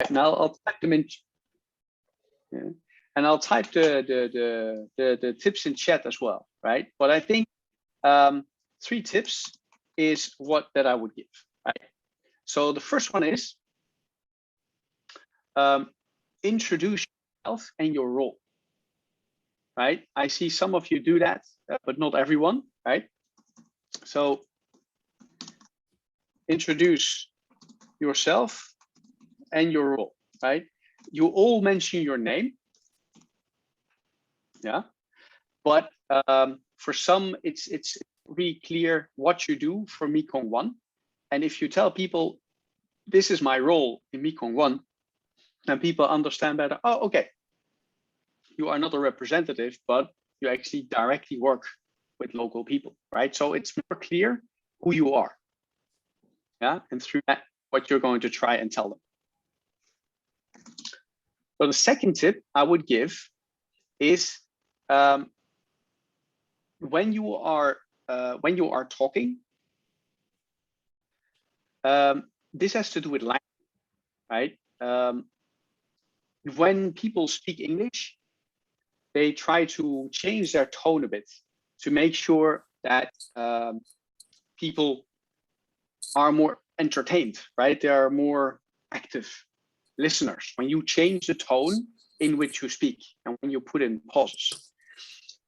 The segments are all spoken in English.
And I'll type them in. Yeah. And I'll type the tips in chat as well, right? But I think 3 tips is what that I would give, right? So the first one is introduce yourself and your role, right? I see some of you do that, but not everyone, right? So introduce yourself and your role, right? You all mention your name, yeah, but for some it's really clear what you do for Mekong 1. And if you tell people this is my role in Mekong 1, then people understand better. Oh, okay, you are not a representative, but you actually directly work with local people, right? So it's more clear who you are, yeah, and through that what you're going to try and tell them. So the second tip I would give is when you are talking, this has to do with language, right? When people speak English, they try to change their tone a bit to make sure that people are more entertained, right? They are more active listeners when you change the tone in which you speak and when you put in pauses.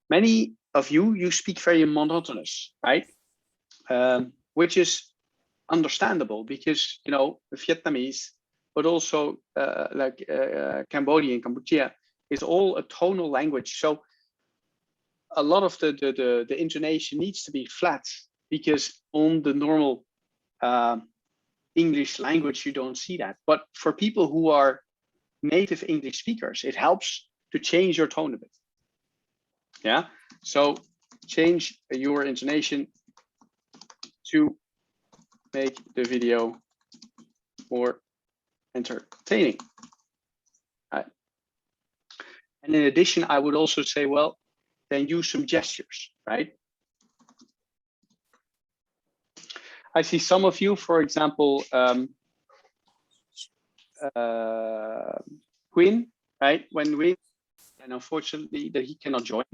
Many of you speak very monotonous, right? Which is understandable because, you know, Vietnamese, but also like Cambodia and Cambodia is all a tonal language. So a lot of the intonation needs to be flat because on the normal English language, you don't see that. But for people who are native English speakers, it helps to change your tone a bit. Yeah, so change your intonation to make the video more entertaining. Right. And in addition, I would also say, well, then use some gestures, right? I see some of you, for example, Quinn, right? When we, and unfortunately that he cannot join,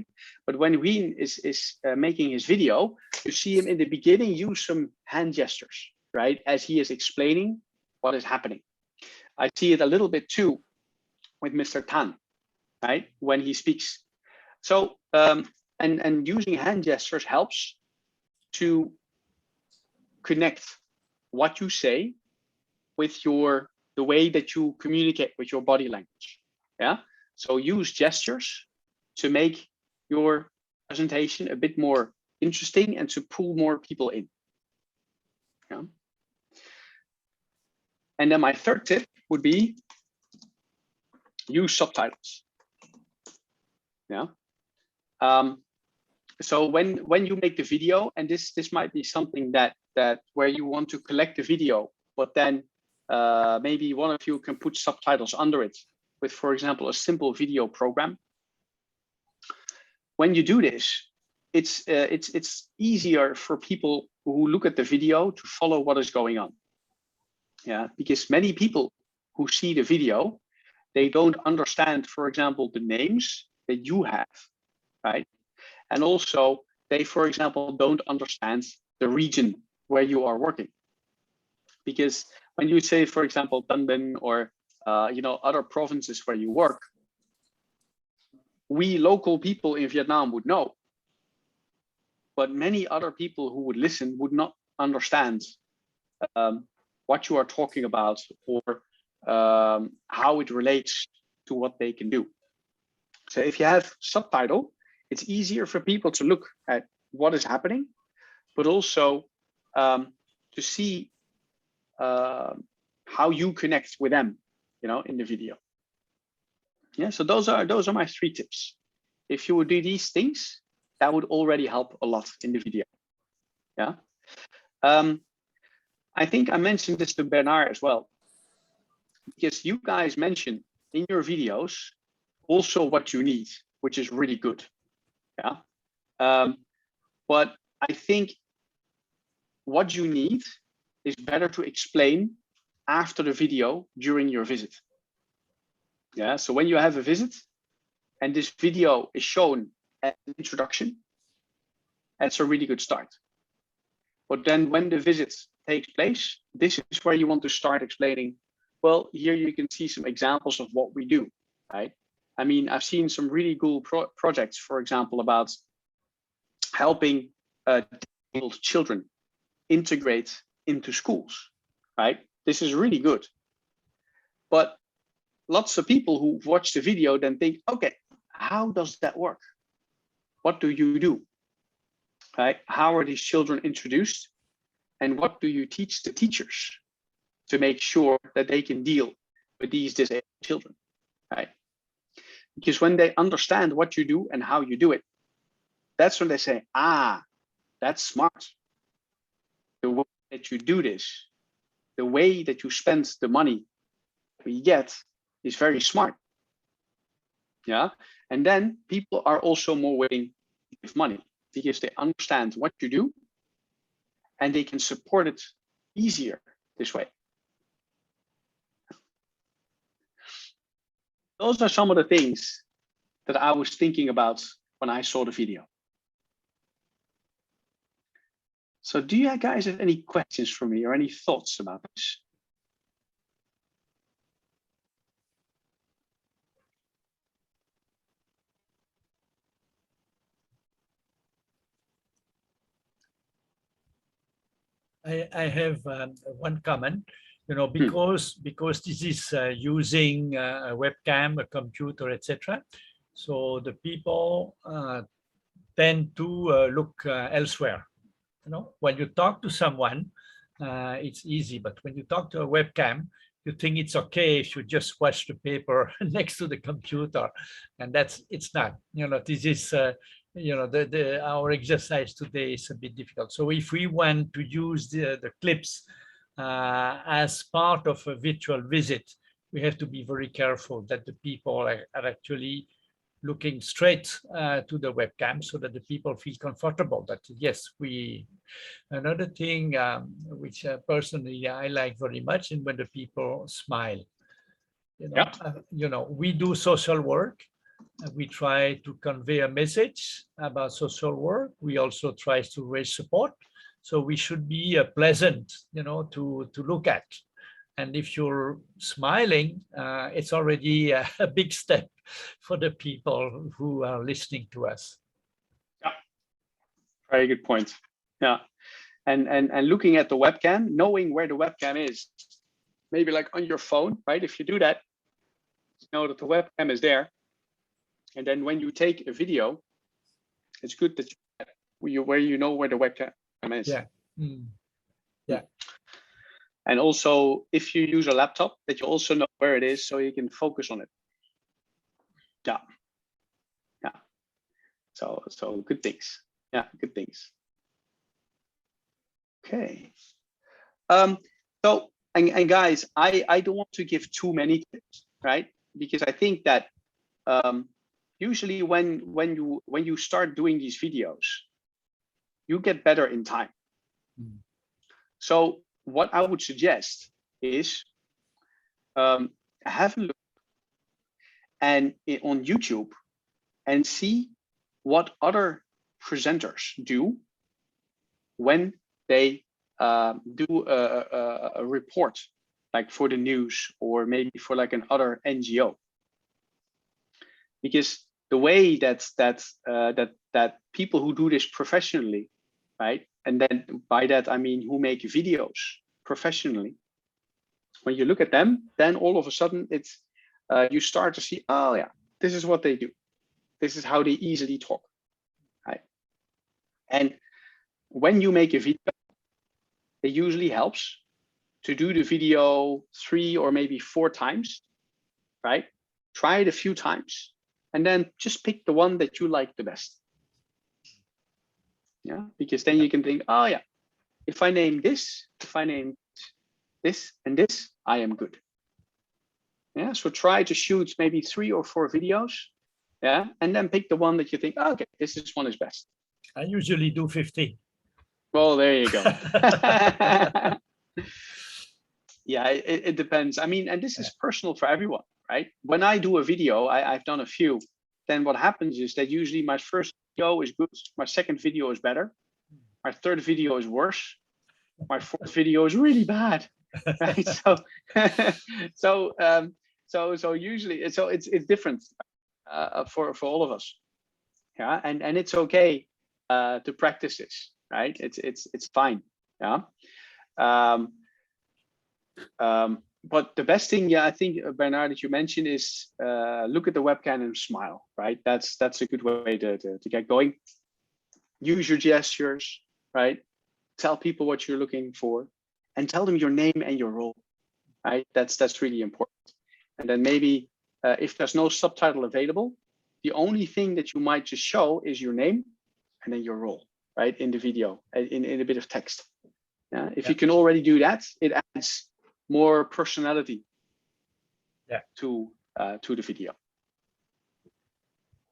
but when Wien is making his video, you see him in the beginning use some hand gestures, right? As he is explaining what is happening. I see it a little bit too with Mr. Tan, right? When he speaks. So, and using hand gestures helps to connect what you say with the way that you communicate with your body language. Yeah. So use gestures to make your presentation a bit more interesting and to pull more people in. Yeah. And then my third tip would be use subtitles. Yeah. So when you make the video, and this might be something that where you want to collect the video, but then maybe one of you can put subtitles under it with, for example, a simple video program. When you do this, it's easier for people who look at the video to follow what is going on. Yeah, because many people who see the video, they don't understand, for example, the names that you have, right? And also they, for example, don't understand the region where you are working. Because when you say, for example, Tân Bình or you know, other provinces where you work, we local people in Vietnam would know, but many other people who would listen would not understand what you are talking about or how it relates to what they can do. So if you have subtitle, it's easier for people to look at what is happening, but also to see how you connect with them, you know, in the video. Yeah, so those are my 3 tips. If you would do these things, that would already help a lot in the video. Yeah. I think I mentioned this to Bernard as well, because you guys mentioned in your videos also what you need, which is really good. Yeah. But I think what you need is better to explain after the video during your visit. Yeah, so when you have a visit and this video is shown as an introduction, that's a really good start. But then when the visit takes place, this is where you want to start explaining, well, here you can see some examples of what we do, right? I mean, I've seen some really cool projects, for example, about helping disabled children integrate into schools, right? This is really good. But lots of people who watch the video then think, okay, how does that work? What do you do? Right? How are these children introduced? And what do you teach the teachers to make sure that they can deal with these disabled children? Right? Because when they understand what you do and how you do it, that's when they say, ah, that's smart. The way that you do this, the way that you spend the money we get is very smart. Yeah. And then people are also more willing to give money because they understand what you do and they can support it easier this way. Those are some of the things that I was thinking about when I saw the video. So do you guys have any questions for me or any thoughts about this? I have one comment, because this is using a webcam, a computer, etc. So the people tend to look elsewhere. When you talk to someone, it's easy, but when you talk to a webcam, you think it's okay if you just watch the paper next to the computer, and it's not. This is our exercise today is a bit difficult. So if we want to use the clips as part of a virtual visit, we have to be very careful that the people are actually looking straight to the webcam so that the people feel comfortable that, yes, another thing which personally I like very much, and when the people smile, we do social work. We try to convey a message about social work. We also try to raise support. So we should be pleasant, to look at. And if you're smiling, it's already a big step for the people who are listening to us. Yeah, very good point. Yeah, and looking at the webcam, knowing where the webcam is, maybe like on your phone, right? If you do that, you know that the webcam is there. And then when you take a video, it's good that where you know where the webcam is. Yeah. Yeah. And also, if you use a laptop, that you also know where it is so you can focus on it. Yeah. Yeah. So good things. Yeah, good things. Okay. So and guys, I don't want to give too many tips, right? Because I think that usually when you start doing these videos, you get better in time. So what I would suggest is have a look and on YouTube and see what other presenters do when they do a report, like for the news or maybe for like an other NGO. Because the way that people who do this professionally, right? And then by that, I mean, who make videos professionally. When you look at them, then all of a sudden it's, you start to see, oh yeah, this is what they do. This is how they easily talk, right? And when you make a video, it usually helps to do the video 3 or maybe 4 times, right? Try it a few times and then just pick the one that you like the best. Yeah, because then you can think, oh yeah, if I name this, if I name this and this, I am good. Yeah, so try to shoot maybe 3 or 4 videos. Yeah, and then pick the one that you think, oh, okay, this one is best. I usually do 50. Well, there you go. Yeah, it depends. I mean, and this is personal for everyone, right? When I do a video, I've done a few, then what happens is that usually my first video is good, my second video is better, my third video is worse, my fourth video is really bad, right? So, so usually, it's different for all of us, yeah, and it's okay to practice this, right? It's fine, yeah. But the best thing, yeah, I think, Bernard, that you mentioned is look at the webcam and smile, right? That's a good way to get going. Use your gestures, right? Tell people what you're looking for, and tell them your name and your role, right? That's really important. And then maybe if there's no subtitle available, the only thing that you might just show is your name and then your role, right, in the video, in a bit of text. Yeah, if you can already do that, it adds more personality to the video.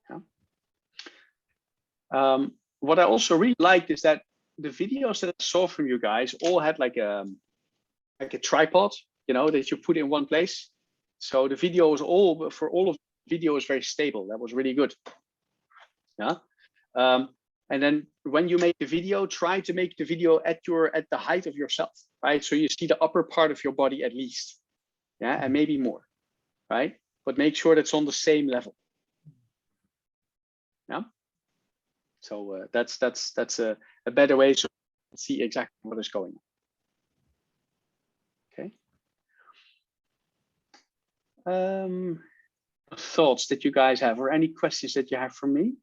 Yeah. What I also really liked is that the videos that I saw from you guys all had like a tripod, you know, that you put in one place. So the video was for all of the video is very stable. That was really good. Yeah. And then when you make the video, try to make the video at the height of yourself, right? So you see the upper part of your body at least, yeah, and maybe more, right? But make sure that's on the same level. Yeah. So that's a better way to see exactly what is going on. Okay. Thoughts that you guys have, or any questions that you have for me?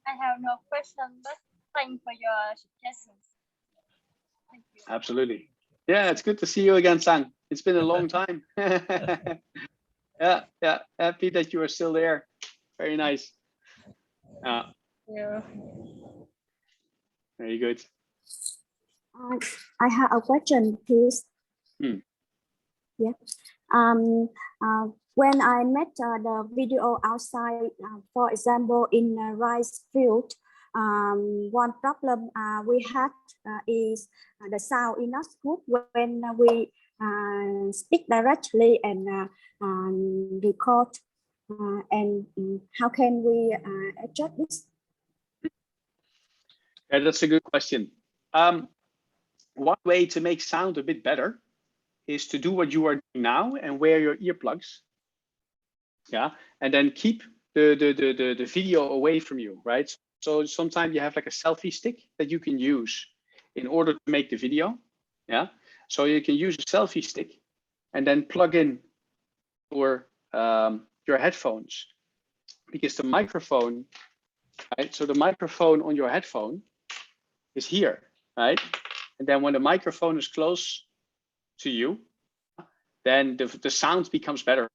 I have no question, but thanks for your suggestions. Thank you. Absolutely. Yeah, it's good to see you again, Sang. It's been a long time. Yeah, happy that you are still there. Very nice. Yeah. Very good. I have a question, please. Yeah. When I met the video outside, for example, in a rice field, one problem we had is the sound is not good when we speak directly and record. And how can we adjust this? Yeah, that's a good question. One way to make sound a bit better is to do what you are doing now and wear your earplugs. Yeah, and then keep the video away from you, right? So sometimes you have like a selfie stick that you can use in order to make the video. Yeah, so you can use a selfie stick and then plug in your headphones, because the microphone, right? So the microphone on your headphone is here, right? And then when the microphone is close to you, then the sound becomes better.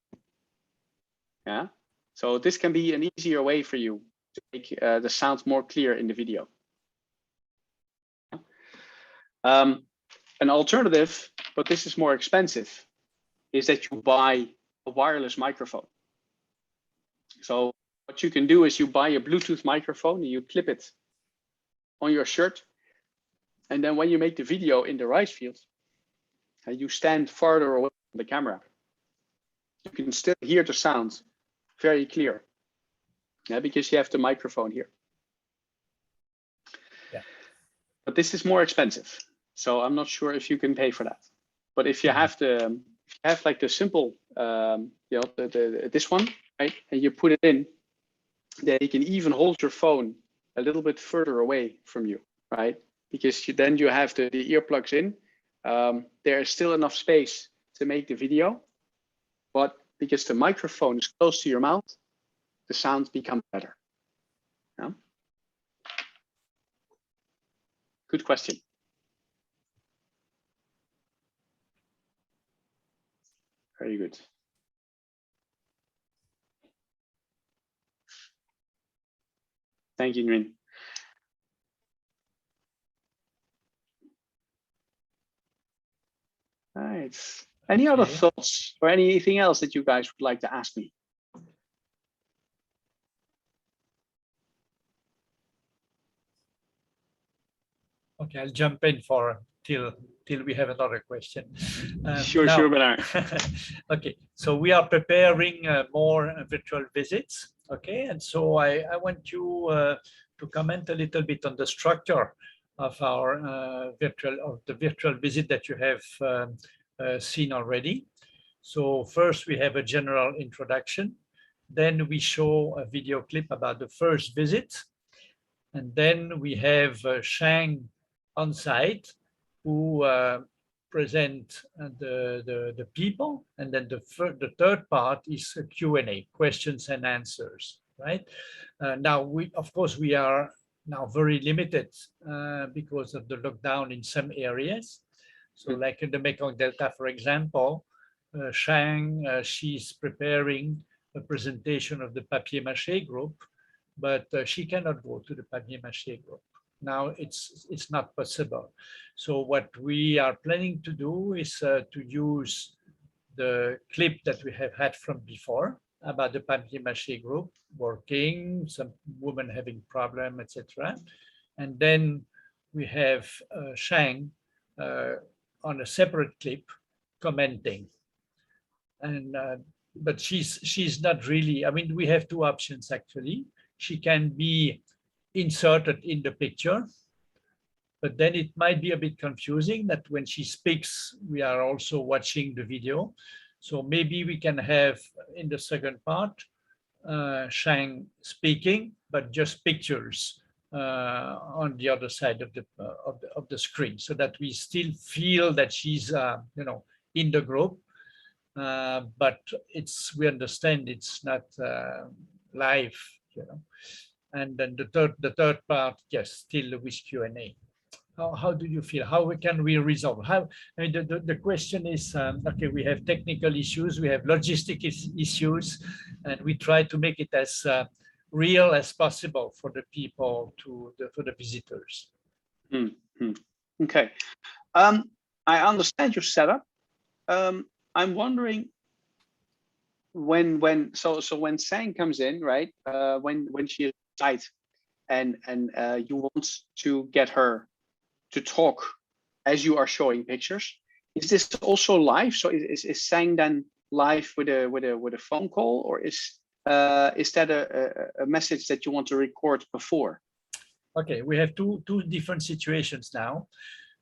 Yeah. So this can be an easier way for you to make the sound more clear in the video. An alternative, but this is more expensive, is that you buy a wireless microphone. So what you can do is you buy a Bluetooth microphone and you clip it on your shirt. And then when you make the video in the rice field, you stand farther away from the camera. You can still hear the sound very clear. Yeah, because you have the microphone here. Yeah. But this is more expensive, so I'm not sure if you can pay for that. But if you have like the simple, you know, this one, right, and you put it in, then you can even hold your phone a little bit further away from you, right? Because then you have the earplugs in. There is still enough space to make the video, but because the microphone is close to your mouth, the sounds become better. Yeah? Good question. Very good. Thank you, Nguyen. All right. Any other thoughts or anything else that you guys would like to ask me? Okay, I'll jump in for till we have another question. Sure, now- sure, Bernard. Okay, so we are preparing more virtual visits. Okay, and so I want you to comment a little bit on the structure of our virtual visit that you have seen already. So first we have a general introduction, then we show a video clip about the first visit, and then we have Shang on site who present the people, and then the third part is a Q&A, questions and answers, right? Now, of course, we are now very limited because of the lockdown in some areas. So like in the Mekong Delta, for example, Shang, she's preparing a presentation of the papier-mâché group, but she cannot go to the papier-mâché group. Now it's not possible. So what we are planning to do is to use the clip that we have had from before about the papier-mâché group working, some women having problem, etc. And then we have Shang on a separate clip commenting. And but she's not really, I mean, we have two options actually. She can be inserted in the picture, but then it might be a bit confusing that when she speaks, we are also watching the video. So maybe we can have in the second part, Shang speaking, but just pictures on the other side of the screen, so that we still feel that she's in the group, but we understand it's not live, And then the third part, yes, still with Q&A. How do you feel? How can we resolve? I mean, the question is, okay, we have technical issues, we have logistic issues, and we try to make it as real as possible for the people, for the visitors. Okay. I understand your setup. I'm wondering when Sang comes in, right? When she is tight, and you want to get her to talk as you are showing pictures. Is this also live? So is Sang then live with a phone call, or is that a message that you want to record before? Okay, we have two different situations now.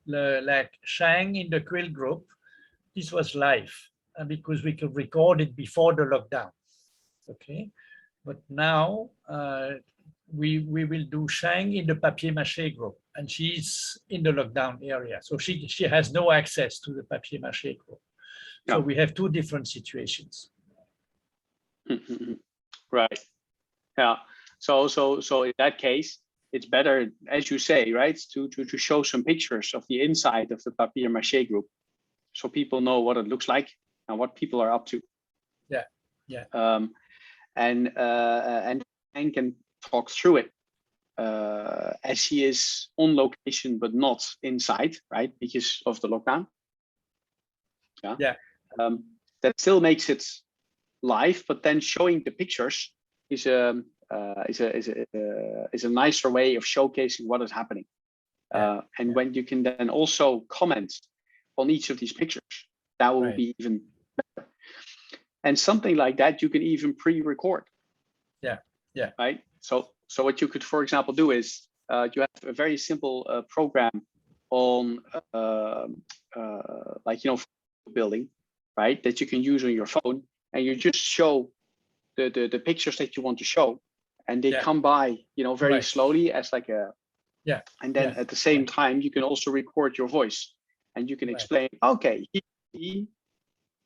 Like Shang in the Quill group, this was live because we could record it before the lockdown. Okay, but now we will do Shang in the papier-mâché group, and she's in the lockdown area, so she has no access to the papier-mâché group. So we have two different situations. Right. Yeah. So in that case, it's better, as you say, right, to show some pictures of the inside of the papier-mâché group, so people know what it looks like and what people are up to. Yeah. Yeah. And can talk through it as he is on location but not inside, right, because of the lockdown. Yeah. That still makes it live, but then showing the pictures is a nicer way of showcasing what is happening. And when you can then also comment on each of these pictures, that will be even better. And something like that you can even pre-record. Yeah. Right. So what you could, for example, do is you have a very simple program on building, right, that you can use on your phone, and you just show the pictures that you want to show, and they come by, very slowly as like a and then at the same time you can also record your voice, and you can explain, okay,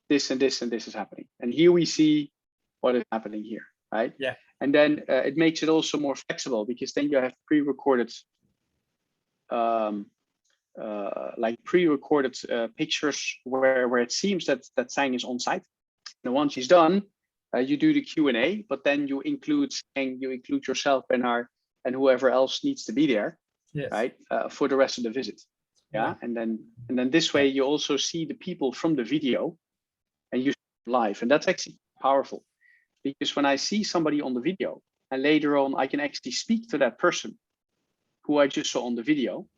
this and this and this is happening, and here we see what is happening here, right? Yeah. And then it makes it also more flexible, because then you have pre-recorded pictures where it seems that Sang is on site. And once he's done, you do the Q&A, but then you include Sang, you include yourself, Bernard, and whoever else needs to be there, right, for the rest of the visit. Yeah. And then this way you also see the people from the video, and you see live, and that's actually powerful. Because when I see somebody on the video, and later on I can actually speak to that person who I just saw on the video,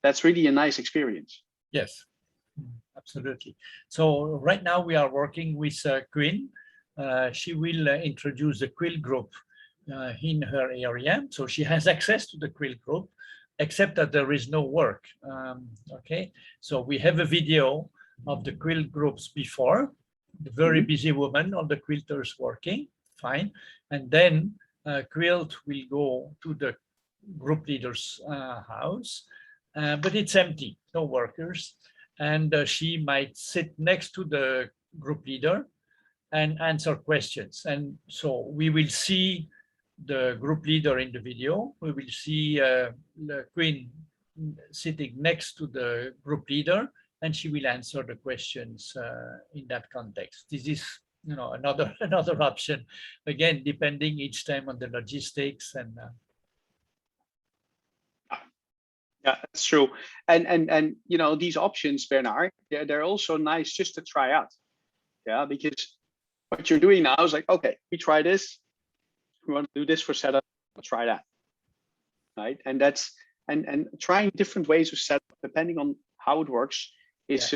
that's really a nice experience. Yes, absolutely. So right now we are working with Quinn. She will introduce the Quill group in her area. So she has access to the Quill group, except that there is no work. Okay, so we have a video of the Quill groups before, the very busy woman, all the quilters working, fine. And then Quilt will go to the group leader's house, but it's empty, no workers. And she might sit next to the group leader and answer questions. And so we will see the group leader in the video. We will see the Queen sitting next to the group leader, and she will answer the questions in that context. This is, you know, another option, again, depending each time on the logistics and. Yeah, that's true. And you know, these options, Bernard, they're also nice just to try out. Yeah, because what you're doing now is like, okay, we try this, we want to do this for setup, we'll try that. Right. And that's and trying different ways of setup depending on how it works is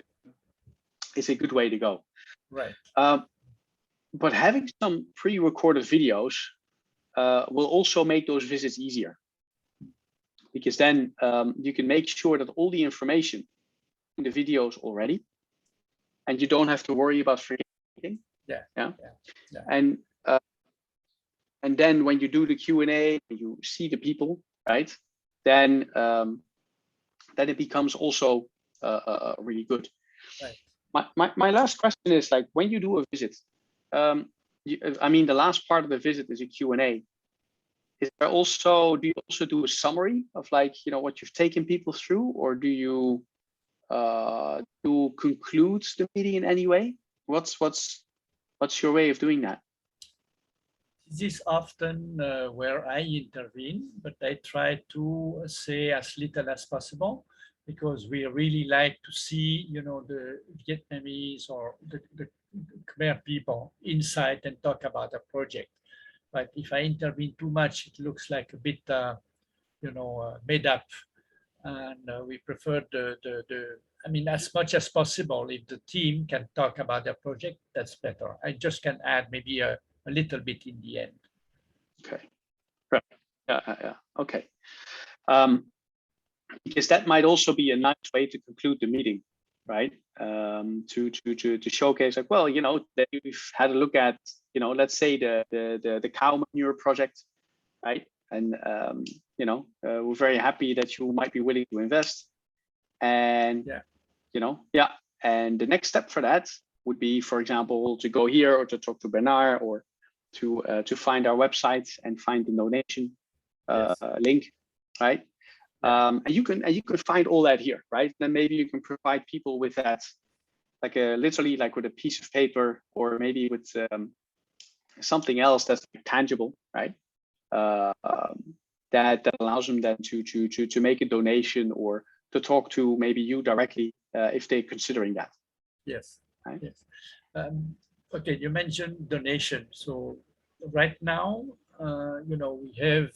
a good way to go. Right. But having some pre-recorded videos will also make those visits easier. Because then you can make sure that all the information in the videos already, and you don't have to worry about forgetting. Yeah. And then when you do the Q&A, you see the people, right? Then it becomes also really good. Right. My last question is, like, when you do a visit, I mean, the last part of the visit is a Q&A. Is there also, do you also do a summary of, like, you know, what you've taken people through, or do you conclude the meeting in any way? What's your way of doing that? This is often where I intervene, but I try to say as little as possible, because we really like to see, you know, the Vietnamese or the Khmer people inside and talk about a project. But if I intervene too much, it looks like a bit, you know, made up. And we prefer I mean, as much as possible, if the team can talk about their project, that's better. I just can add maybe a little bit in the end. Okay, right. Yeah. Okay. Because that might also be a nice way to conclude the meeting, right? To showcase, like, well, you know, that we've had a look at, you know, let's say the cow manure project, right? And you know, we're very happy that you might be willing to invest. And you know, and the next step for that would be, for example, to go here or to talk to Bernard, or to find our website and find the donation link, right? And you can find all that here, right? Then maybe you can provide people with that, like literally like with a piece of paper, or maybe with something else that's tangible, right? That allows them then to make a donation, or to talk to maybe you directly if they're considering that. Yes. Right? Yes. Okay, you mentioned donation. So right now, you know, we have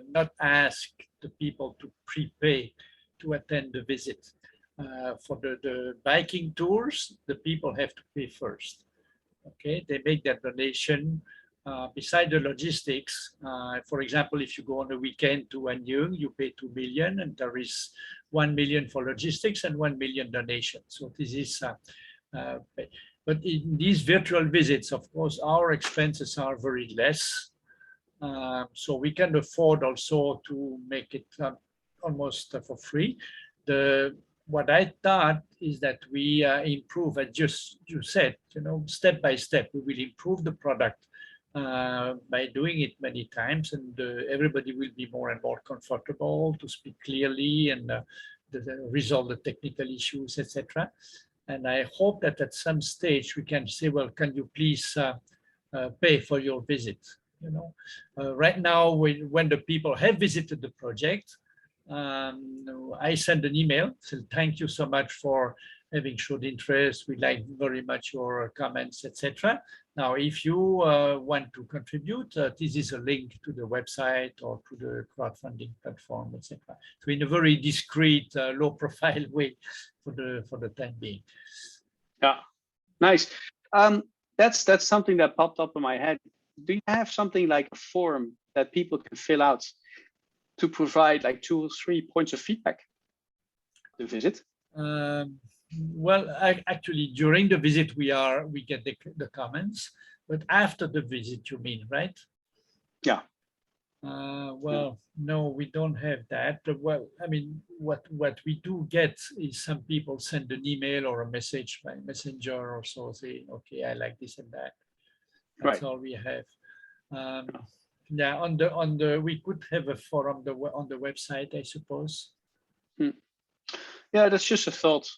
not asked the people to prepay to attend the visit. For the biking tours, the people have to pay first. Okay, they make that donation. Beside the logistics, for example, if you go on a weekend to Anyang, you pay 2 million, and there is 1 million for logistics and 1 million donation. So this is, but in these virtual visits, of course, our expenses are very less. So we can afford also to make it almost for free. What I thought is that we improve, as just you said, you know, step by step, we will improve the product by doing it many times, and everybody will be more and more comfortable to speak clearly and resolve the technical issues, etc. And I hope that at some stage we can say, well, can you please pay for your visit? You know, right now, when the people have visited the project, I send an email, so thank you so much for having showed interest. We like very much your comments, etc. Now, if you want to contribute, this is a link to the website or to the crowdfunding platform, etc. So in a very discreet, low-profile way for the time being. Yeah, nice. That's something that popped up in my head. Do you have something like a form that people can fill out to provide like 2 or 3 points of feedback to visit? Well, actually, during the visit, we get the comments, but after the visit, you mean, right? Yeah. Well, no, we don't have that. Well, I mean, what we do get is some people send an email or a message by messenger or so, saying, okay, I like this and that. That's all we have. Yeah, on the we could have a forum on the website, I suppose. Yeah, that's just a thought.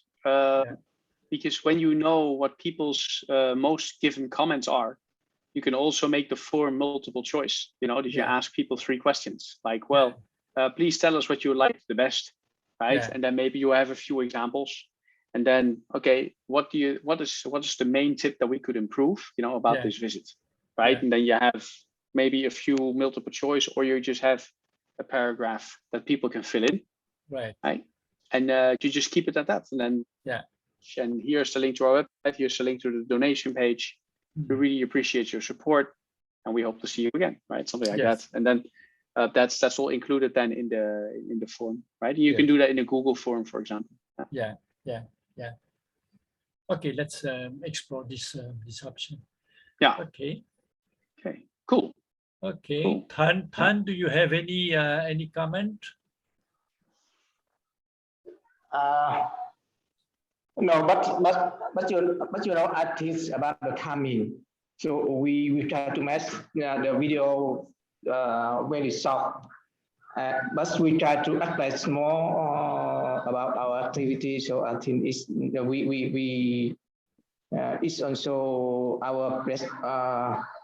Because when you know what people's most given comments are, you can also make the form multiple choice. You know, that you ask people 3 questions, like, well, please tell us what you like the best, right? And then maybe you have a few examples, and then, okay, what is the main tip that we could improve, you know, about this visit, right? And then you have maybe a few multiple choice, or you just have a paragraph that people can fill in, right? And you just keep it at that, and then and here's the link to our website, here's the link to the donation page. We really appreciate your support, and we hope to see you again, right? Something like that. And then that's all included then in the form, right? You can do that in a Google form, for example. Yeah. Okay, let's explore this option. Yeah. Okay. Okay. Cool. Okay. Cool. Tan, do you have any comment? No, but you know, artists about the timing. So we try to match the video very short, but we try to advise more about our activity. So I think it's it's also our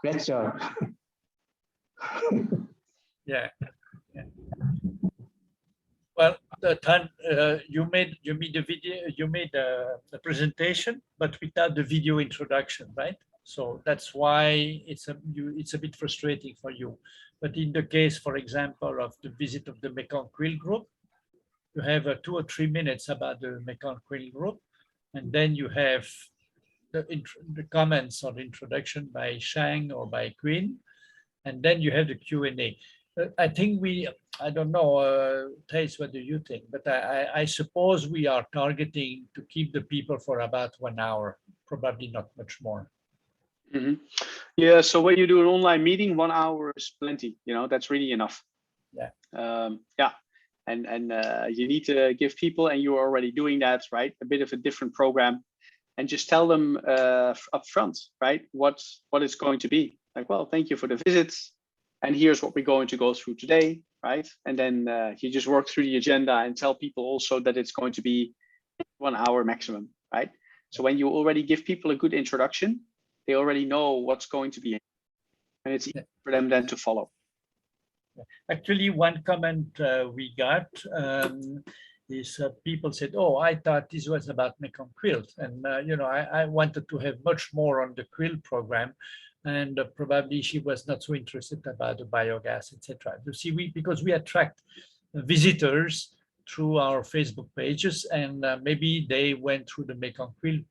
pleasure. Yeah. Well, Tan, you made the video, you made the presentation, but without the video introduction, right? So that's why it's a bit frustrating for you. But in the case, for example, of the visit of the Mekong Quill Group, you have 2 or 3 minutes about the Mekong Quill Group, and then you have the comments or the introduction by Shang or by Quinn, and then you have the Q&A. I think I don't know, Thijs, what do you think? But I suppose we are targeting to keep the people for about 1 hour, probably not much more. Yeah, so when you do an online meeting, 1 hour is plenty, you know, that's really enough. Yeah. And you need to give people, and you're already doing that, right? A bit of a different program, and just tell them up front, right? What it's going to be. Like, well, thank you for the visits, and here's what we're going to go through today, right? And then you just work through the agenda and tell people also that it's going to be 1 hour maximum, right? So when you already give people a good introduction, they already know what's going to be, and it's easy for them then to follow. Actually, one comment we got is people said, oh, I thought this was about Mekong quilt. And, you know, I wanted to have much more on the quilt program. And probably she was not so interested about the biogas, etc. You see, because we attract visitors through our Facebook pages, and maybe they went through the Mekong quilt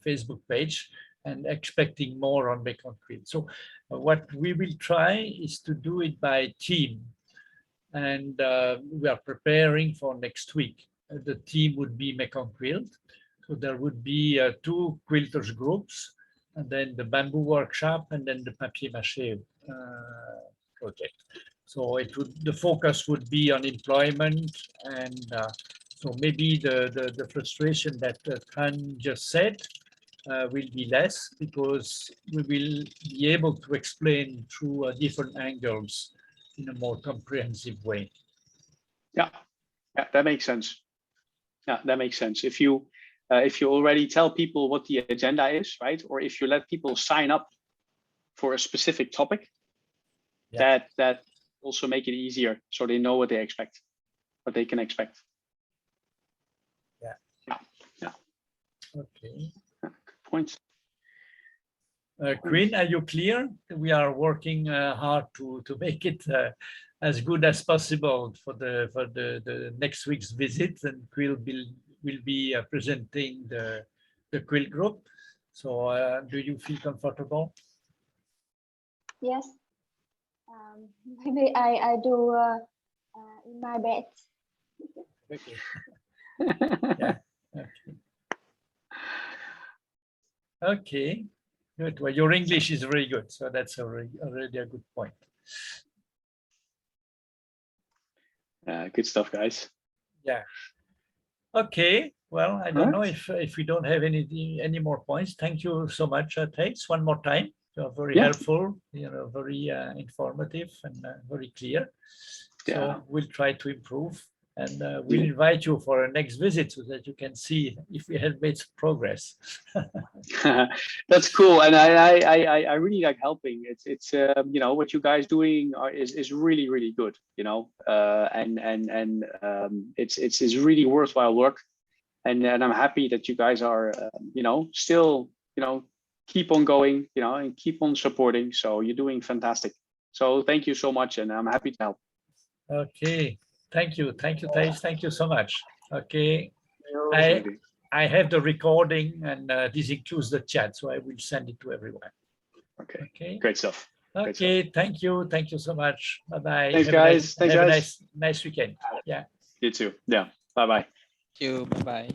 Facebook page and expecting more on Mekong quilt. So what we will try is to do it by team. And we are preparing for next week. The team would be Mekong quilt. So there would be 2 quilters groups, and then the bamboo workshop, and then the papier-mâché project. So the focus would be on employment, and so maybe the frustration that Tan just said will be less, because we will be able to explain through different angles in a more comprehensive way. Yeah, that makes sense. Yeah, that makes sense. If you already tell people what the agenda is, right? Or if you let people sign up for a specific topic, that also make it easier, so they know what they expect, what they can expect. Yeah. Okay. Good points. Quinn, are you clear? We are working hard to make it as good as possible for the next week's visit, and will be presenting the quill group. So do you feel comfortable? Yes. Maybe I do in my bed. Okay. Yeah. Okay. Okay. Good. Well, your English is very good, so that's already a good point. Good stuff, guys. Yeah. Okay. Well, I don't know if we don't have any more points. Thank you so much, Thijs, one more time. You're very helpful, very informative and very clear. So we'll try to improve, and we'll invite you for a next visit so that you can see if we have made some progress. That's cool, and I really like helping. It's what you guys doing is really good. It's really worthwhile work, and I'm happy that you guys are still keep on going, and keep on supporting. So you're doing fantastic. So thank you so much, and I'm happy to help. Okay, thank you, Thijs. Thank you so much. Okay, Absolutely. I have the recording, and this includes the chat, so I will send it to everyone. Okay. Great stuff. Okay, thank you so much. Bye bye. Thanks, guys. Have a nice weekend. Yeah. You too. Yeah. Bye bye. Thank you. Bye bye.